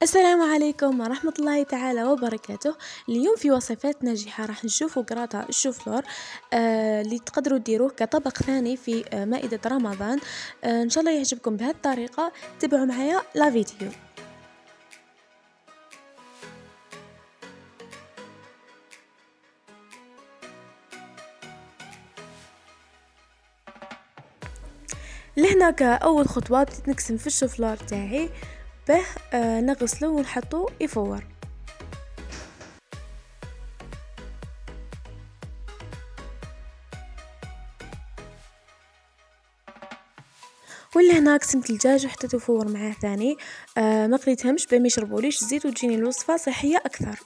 السلام عليكم ورحمة الله تعالى وبركاته. اليوم في وصفات ناجحة راح نشوفوا قراطة الشوفلور اللي تقدروا ديروه كطبق ثاني في مائدة رمضان. ان شاء الله يعجبكم بهذه الطريقة. تابعوا معايا لا فيديو. لهنا كأول خطوة بديت نقسم في الشوفلور تاعي به نغسله ونحطه يفور. ولهنا قسمت الدجاج وحطيته يفور معاه ثاني. ما قليتهمش باه ما يشربوليش الزيت وتجيني الوصفة صحية أكثر.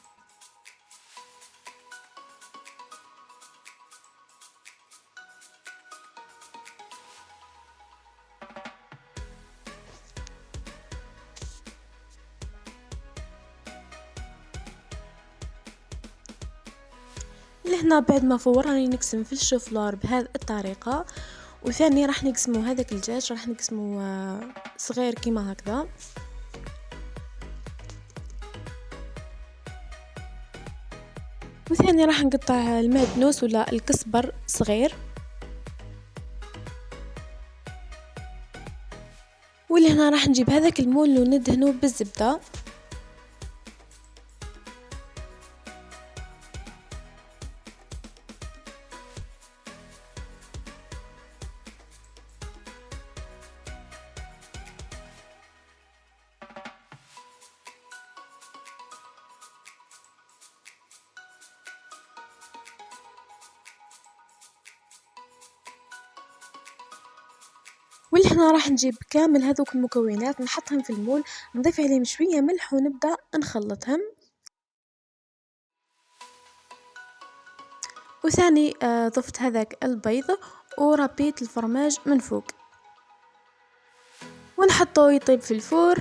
لهنا بعد ما فور راني نقسم في الشوفلور بهذه الطريقة. وثاني راح نقسمو هذاك الدجاج راح نقسمو صغير كيما هكذا. وثاني راح نقطع المعدنوس ولا الكزبر صغير. ولهنا راح نجيب هذاك المول وندهنه بالزبدة. ولهنا راح نجيب كامل هذوك المكونات نحطهم في المول، نضيف عليهم شوية ملح ونبدأ نخلطهم. وثاني ضفت هذاك البيض وربيت الفرماج من فوق ونحطه يطيب في الفور.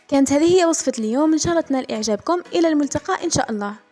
كانت هذه هي وصفة اليوم، إن شاء الله تنال إعجابكم. إلى الملتقى إن شاء الله.